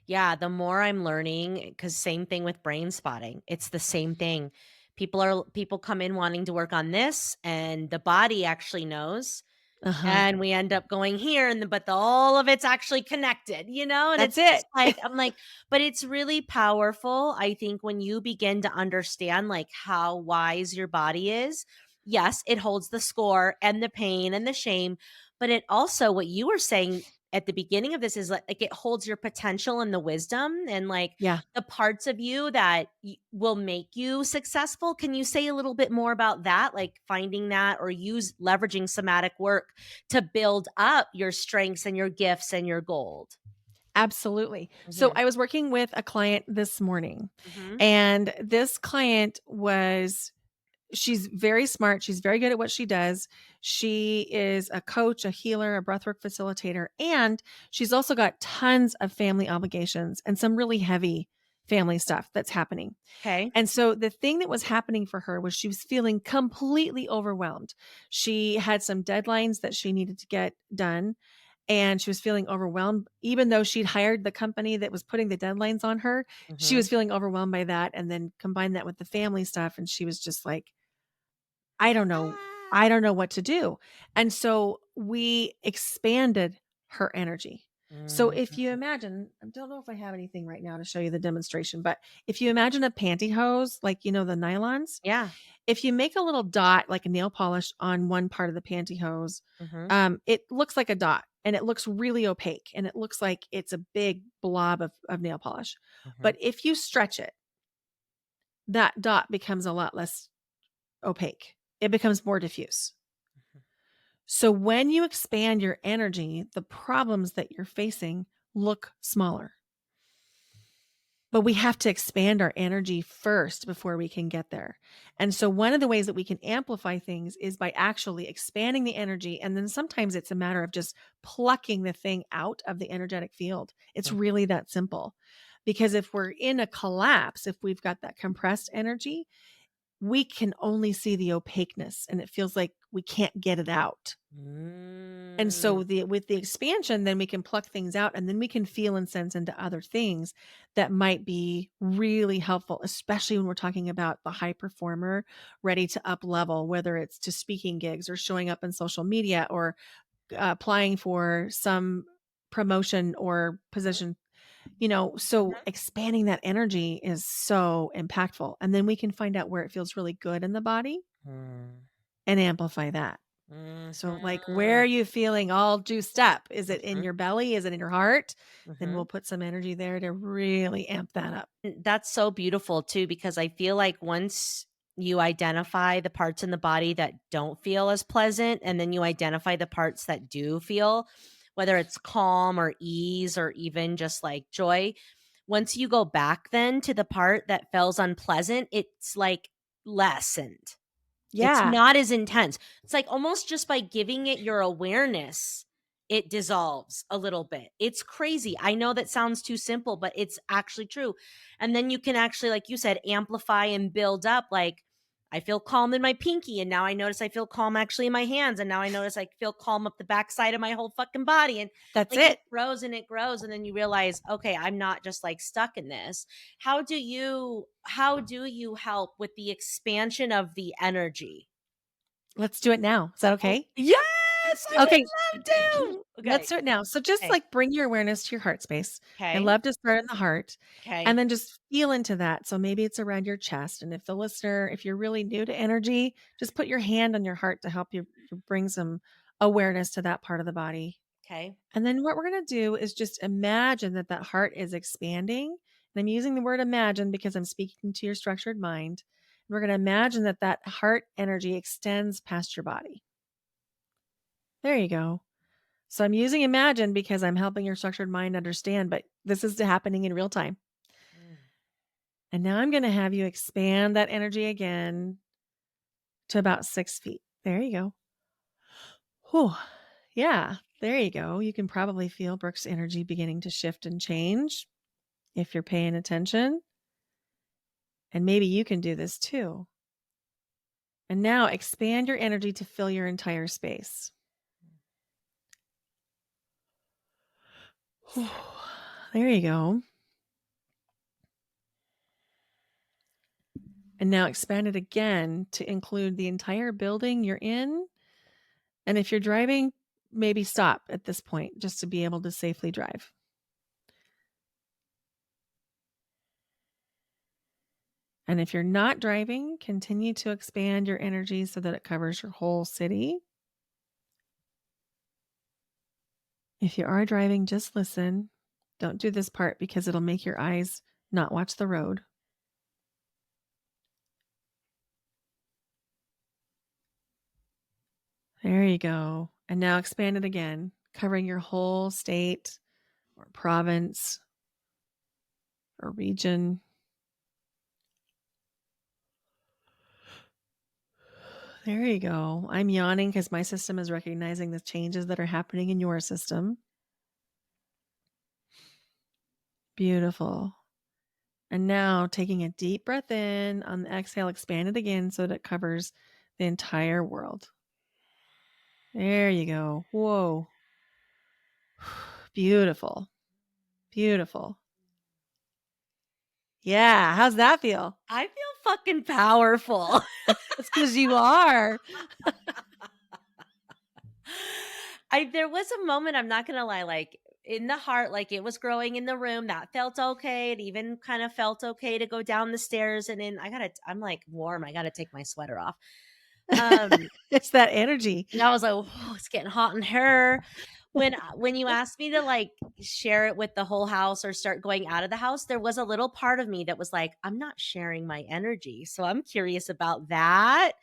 Yeah, the more I'm learning, because same thing with brain spotting. It's the same thing. People come in wanting to work on this, and the body actually knows. Uh-huh. And we end up going here, but all of it's actually connected, and That's it's it. just like, I'm like, but it's really powerful. I think when you begin to understand like how wise your body is, yes, it holds the score and the pain and the shame, but it also, what you were saying at the beginning of this is like it holds your potential and the wisdom and like Yeah. the parts of you that will make you successful. Can you say a little bit more about that? Like finding that, or leveraging somatic work to build up your strengths and your gifts and your gold. Absolutely. So Mhm. I was working with a client this morning, Mhm. and this client was she's very smart. She's very good at what she does. She is a coach, a healer, a breathwork facilitator, and she's also got tons of family obligations and some really heavy family stuff that's happening. Okay. And so the thing that was happening for her was she was feeling completely overwhelmed. She had some deadlines that she needed to get done, and she was feeling overwhelmed. Even though she'd hired the company that was putting the deadlines on her, she Mhm. was feeling overwhelmed by that. And then combine that with the family stuff. And she was just like, I don't know. I don't know what to do. And so we expanded her energy. So if you imagine, I don't know if I have anything right now to show you the demonstration, but if you imagine a pantyhose, like, the nylons, Yeah. if you make a little dot, like a nail polish on one part of the pantyhose, Mm-hmm. it looks like a dot and it looks really opaque and it looks like it's a big blob of nail polish. Mm-hmm. But if you stretch it, that dot becomes a lot less opaque. It becomes more diffuse. So when you expand your energy, the problems that you're facing look smaller. But we have to expand our energy first before we can get there. And so one of the ways that we can amplify things is by actually expanding the energy. And then sometimes it's a matter of just plucking the thing out of the energetic field. It's really that simple. Because if we're in a collapse, if we've got that compressed energy, we can only see the opaqueness and it feels like we can't get it out. And so with the expansion, then we can pluck things out and then we can feel and sense into other things that might be really helpful, especially when we're talking about the high performer ready to up level, whether it's to speaking gigs or showing up in social media or applying for some promotion or position. So expanding that energy is so impactful. And then we can find out where it feels really good in the body and amplify that. So like, where are you feeling all juiced up? Is it in your belly? Is it in your heart? Then we'll put some energy there to really amp that up. That's so beautiful too, because I feel like once you identify the parts in the body that don't feel as pleasant, and then you identify the parts that do feel, whether it's calm or ease or even just like joy, once you go back then to the part that feels unpleasant, it's like lessened. It's Yeah. not as intense. It's like almost just by giving it your awareness, it dissolves a little bit. It's crazy. I know that sounds too simple, but it's actually true. And then you can actually, like you said, amplify and build up. Like, I feel calm in my pinky, and now I notice I feel calm actually in my hands, and now I notice I feel calm up the backside of my whole fucking body. And That's like it. grows and it grows, and then you realize, okay, I'm not just like stuck in this. How do you help with the expansion of the energy? Let's do it now. Is that okay? Yes, I Okay. would love to. Let's Okay. do it now. So just Okay. like bring your awareness to your heart space. I Okay. love to start in the heart and Okay. then just feel into that. So maybe it's around your chest. And if the listener, if you're really new to energy, just put your hand on your heart to help you bring some awareness to that part of the body. Okay. And then what we're going to do is just imagine that that heart is expanding. And I'm using the word imagine because I'm speaking to your structured mind. And we're going to imagine that that heart energy extends past your body. There you go. So I'm using imagine because I'm helping your structured mind understand, but this is happening in real time. And now I'm going to have you expand that energy again to about 6 feet. There you go. Whew. Yeah, there you go. You can probably feel Brooke's energy beginning to shift and change if you're paying attention. And maybe you can do this too. And now expand your energy to fill your entire space. Whew. There you go. And now expand it again to include the entire building you're in. And if you're driving, maybe stop at this point just to be able to safely drive. And if you're not driving, continue to expand your energy so that it covers your whole city. If you are driving, just listen. Don't do this part because it'll make your eyes not watch the road. There you go. And now expand it again, covering your whole state or province or region. There you go. I'm yawning because my system is recognizing the changes that are happening in your system. Beautiful. And now taking a deep breath in on the exhale, expand it again so that it covers the entire world. There you go. Whoa. Beautiful. Beautiful. Yeah. How's that feel? I feel fucking powerful. It's 'Cause you are. There was a moment, I'm not gonna lie, like in the heart, like it was growing in the room. That felt okay. It even kind of felt okay to go down the stairs and in. I'm like warm. I gotta take my sweater off. Um, It's that energy. and I was like, "Whoa, it's getting hot in here." When you asked me to like share it with the whole house or start going out of the house, there was a little part of me that was like, I'm not sharing my energy. So I'm curious about that.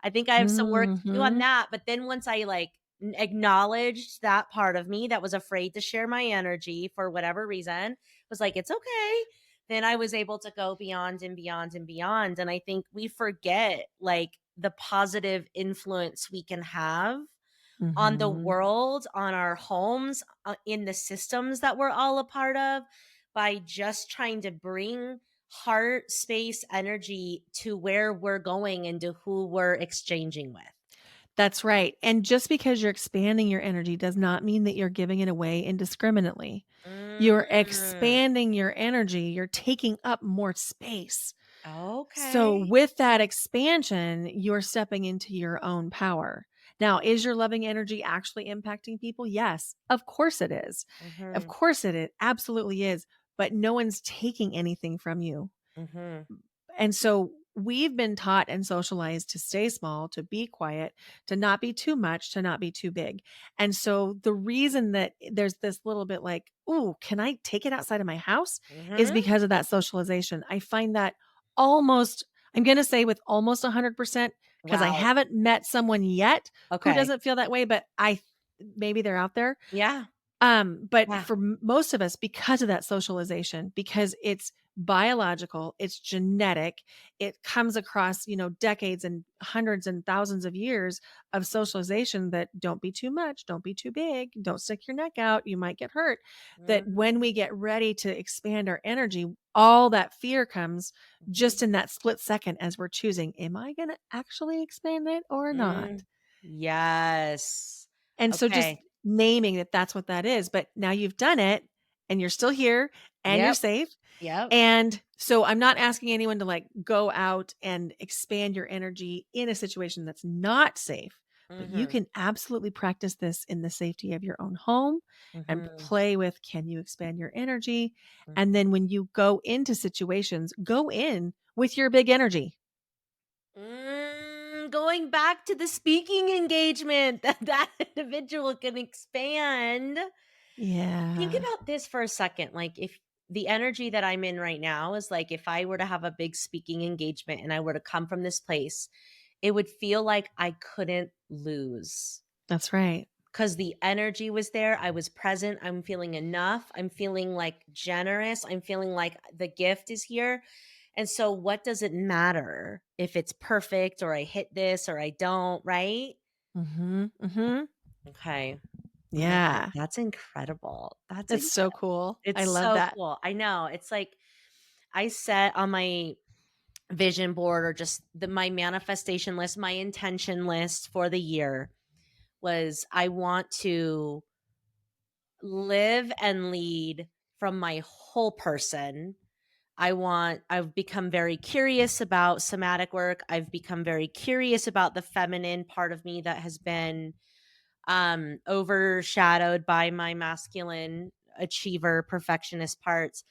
I think I have some work to do on Mhm. that. But then once I like acknowledged that part of me that was afraid to share my energy for whatever reason, was like, it's okay. Then I was able to go beyond and beyond and beyond. And I think we forget like the positive influence we can have on the Mhm. world, on our homes, in the systems that we're all a part of by just trying to bring heart space energy to where we're going and to who we're exchanging with. That's right, and just because you're expanding your energy does not mean that you're giving it away indiscriminately. You're Mm, expanding your energy, you're taking up more space. So, okay. with that expansion, you're stepping into your own power. Now, is your loving energy actually impacting people? Yes, of course it is. Of Mhm, course it absolutely is, but no one's taking anything from you. mhm, And so we've been taught and socialized to stay small, to be quiet, to not be too much, to not be too big. And so the reason that there's this little bit like, "Ooh, can I take it outside of my house?" is mhm. because of that socialization. I find that almost, I'm going to say with almost 100%, because I Wow. haven't met someone yet who Okay. doesn't feel that way, but maybe they're out there. Yeah, But yeah. for most of us, because of that socialization, because it's biological, it's genetic, it comes across, decades and hundreds and thousands of years of socialization that don't be too much, don't be too big, don't stick your neck out, you might get hurt. That when Mhm, we get ready to expand our energy, all that fear comes mhm, just in that split second as we're choosing, am I going to actually expand it or not? mm. Yes. And so just Okay. naming that that's what that is, but now you've done it and you're still here and you're Yep, safe. yep. And so I'm not asking anyone to like go out and expand your energy in a situation that's not safe, but you Mhm, can absolutely practice this in the safety of your own home and mhm, play with, can you expand your energy? And mhm. then when you go into situations, go in with your big energy. Going back to the speaking engagement that individual can expand. Think Yeah. about this for a second. Like, if the energy that I'm in right now is like, if I were to have a big speaking engagement and I were to come from this place, it would feel like I couldn't lose That's right. because the energy was there. I was present. I'm feeling enough. I'm feeling like generous. I'm feeling like the gift is here. And so, what does it matter if it's perfect or I hit this or I don't, right? Mhm. Mhm. Okay. Oh my God. Yeah. That's incredible. It's so cool. I It's love so that. cool. I know. It's like I set on my vision board or just my manifestation list, my intention list for the year was I want to live and lead from my whole person. I've become very curious about somatic work. I've become very curious about the feminine part of me that has been overshadowed by my masculine achiever perfectionist parts.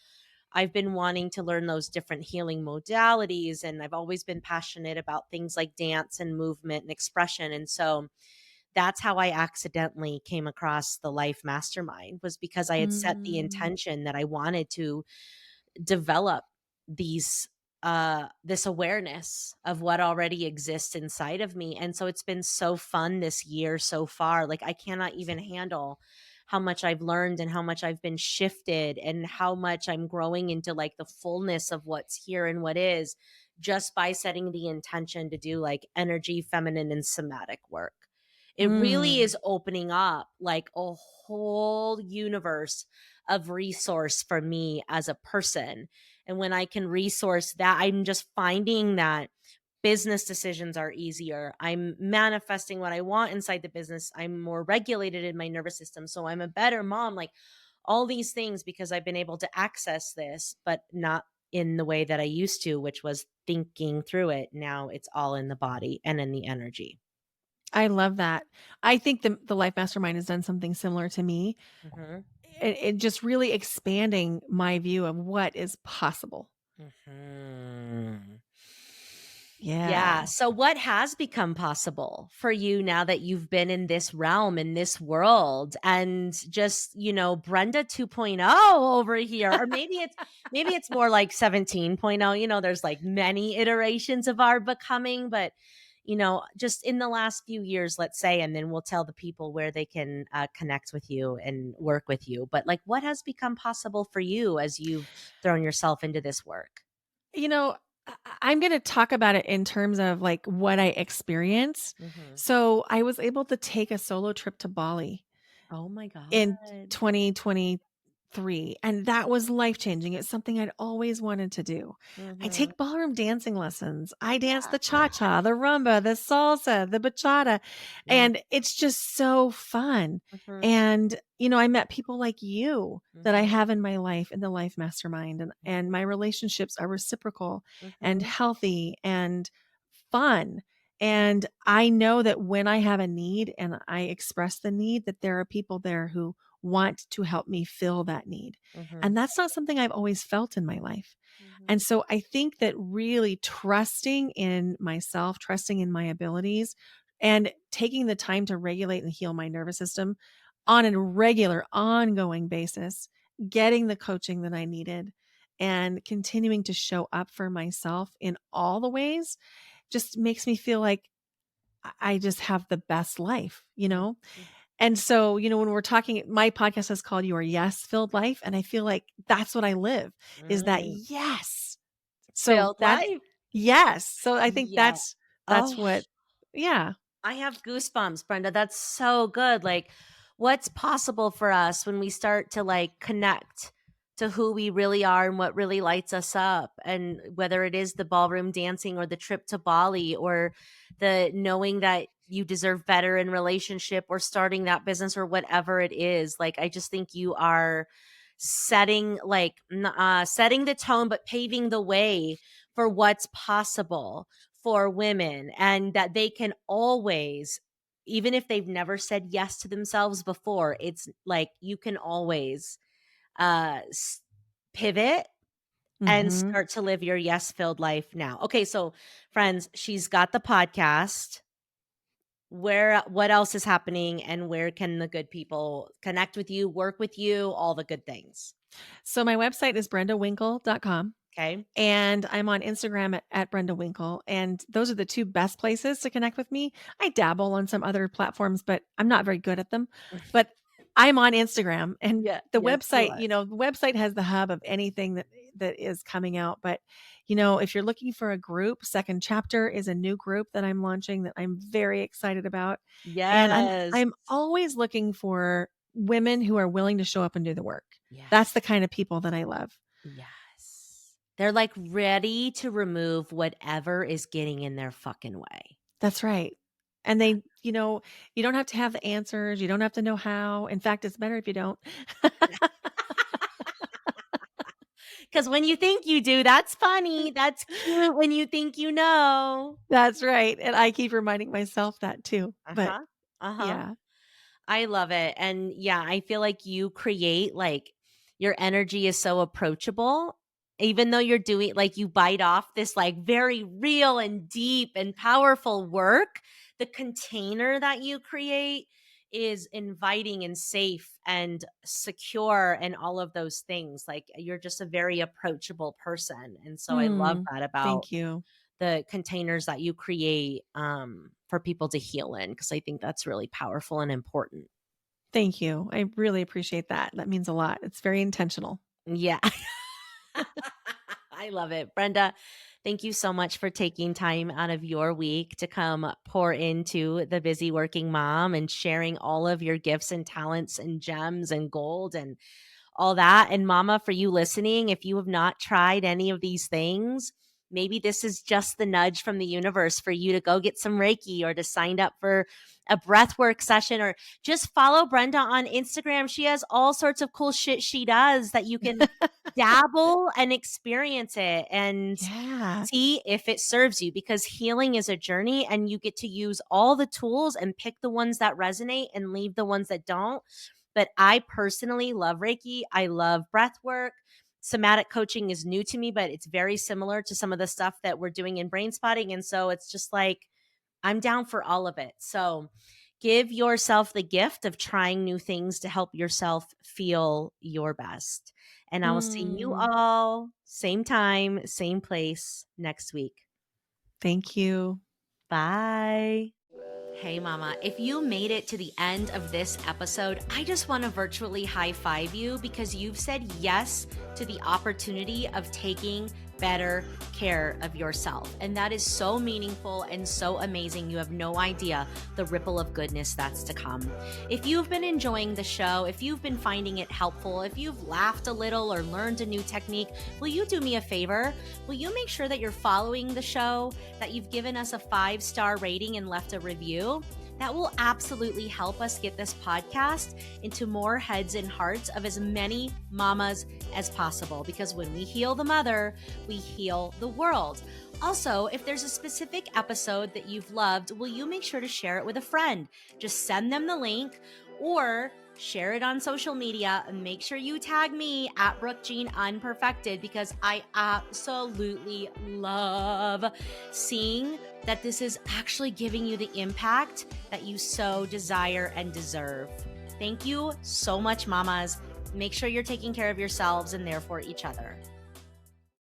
I've been wanting to learn those different healing modalities and I've always been passionate about things like dance and movement and expression. And so that's how I accidentally came across the Life Mastermind was because I had set the Mm. intention that I wanted to develop these this awareness of what already exists inside of me. And so it's been so fun this year so far. Like I cannot even handle how much I've learned and how much I've been shifted and how much I'm growing into like the fullness of what's here and what is just by setting the intention to do like energy, feminine and somatic work. It really Mm. is opening up like a whole universe of resource for me as a person. And when I can resource that, I'm just finding that business decisions are easier. I'm manifesting what I want inside the business. I'm more regulated in my nervous system. So I'm a better mom. Like all these things because I've been able to access this, but not in the way that I used to, which was thinking through it. Now it's all in the body and in the energy. I love that. I think the Life Mastermind has done something similar to me. Mhm. It just really expanding my view of what is possible. Mhm. Yeah. Yeah. So, what has become possible for you now that you've been in this realm, in this world, and just, Brenda 2.0 over here? Or maybe it's more like 17.0. There's like many iterations of our becoming, but just in the last few years, let's say, and then we'll tell the people where they can connect with you and work with you. But like, what has become possible for you as you've thrown yourself into this work? You know, I'm gonna talk about it in terms of, like, what I experienced. Hmm. So, I was able to take a solo trip to Bali Oh my in God. 2023, and that was life-changing. It's something I'd always wanted to do. I Mhm. take ballroom dancing lessons. I dance Yeah. the cha-cha, the rumba, the salsa, the bachata, Yeah. and it's just so fun. Mhm. And, I met people like you that I Mhm. have in my life in the Life Mastermind, and my relationships are reciprocal and Mhm. healthy and fun. And I know that when I have a need and I express the need, that there are people there who want to help me fill that need. Mhm. And that's not something I've always felt in my life. Mhm. And so I think that really trusting in myself, trusting in my abilities, and taking the time to regulate and heal my nervous system on a regular, ongoing basis, getting the coaching that I needed, and continuing to show up for myself in all the ways just makes me feel like I just have the best life, you Mhm. know? And so, when we're talking, my podcast is called Your Yes Filled Life. And I feel like that's what I live is that Mm. yes. So Filled that's life. yes. So I think Yeah. that's Oh, what, yeah, I have goosebumps, Brenda. That's so good. Like, what's possible for us when we start to like connect to who we really are and what really lights us up? And whether it is the ballroom dancing or the trip to Bali or the knowing that you deserve better in relationship or starting that business or whatever it is. Like, I just think you are setting the tone, but paving the way for what's possible for women, and that they can always, even if they've never said yes to themselves before, it's like you can always pivot and hmm. start to live your yes filled life now. Okay, so friends, she's got the podcast. Where what else is happening, and where can the good people connect with you, work with you, all the good things? So my website is brendawinkle.com. Okay. And I'm on Instagram at Brenda Winkle. And those are the two best places to connect with me. I dabble on some other platforms, but I'm not very good at them. But I'm on Instagram, and Yeah. the Yes, you website, are. the website has the hub of anything that is coming out. But if you're looking for a group, Second Chapter is a new group that I'm launching that I'm very excited about. And I'm Yes. I'm always looking for women who are willing to show up and do the work. That's the Yes. kind of people that I love. Yes. They're like ready to remove whatever is getting in their fucking way. That's right. And they, you don't have to have the answers. You don't have to know how. In fact, it's better if you don't. Because when you think you do, that's funny. That's cute when you think you know. That's right. And I keep reminding myself that too. Uh But huh. Uh huh. yeah, I love it. And yeah, I feel like you create like your energy is so approachable. Even though you're doing like you bite off this like very real and deep and powerful work, the container that you create is inviting and safe and secure and all of those things. Like you're just a very approachable person. And so I love mm, that about thank you. the containers that you create for people to heal in, because I think that's really powerful and important. Thank you. I really appreciate that. That means a lot. It's very intentional. Yeah. I love it. Brenda, thank you so much for taking time out of your week to come pour into the busy working mom and sharing all of your gifts and talents and gems and gold and all that. And mama, for you listening, if you have not tried any of these things, maybe this is just the nudge from the universe for you to go get some Reiki or to sign up for a breathwork session, or just follow Brenda on Instagram. She has all sorts of cool shit she does that you can dabble and experience it and Yeah. see if it serves you, because healing is a journey and you get to use all the tools and pick the ones that resonate and leave the ones that don't. But I personally love Reiki. I love breath work. Somatic coaching is new to me, but it's very similar to some of the stuff that we're doing in brain spotting. And so it's just like, I'm down for all of it. So give yourself the gift of trying new things to help yourself feel your best. And I will see you Mm, all same time, same place next week. thank you. Bye. Hey, Mama, if you made it to the end of this episode, I just want to virtually high five you because you've said yes to the opportunity of taking better care of yourself. And that is so meaningful and so amazing. You have no idea the ripple of goodness that's to come. If you've been enjoying the show, if you've been finding it helpful, if you've laughed a little or learned a new technique, will you do me a favor? Will you make sure that you're following the show, that you've given us a 5-star rating and left a review? That will absolutely help us get this podcast into more heads and hearts of as many mamas as possible. Because when we heal the mother, we heal the world. Also, if there's a specific episode that you've loved, will you make sure to share it with a friend? Just send them the link or share it on social media and make sure you tag me at Brooke Jean Unperfected, because I absolutely love seeing that this is actually giving you the impact that you so desire and deserve. Thank you so much, mamas. Make sure you're taking care of yourselves and therefore each other.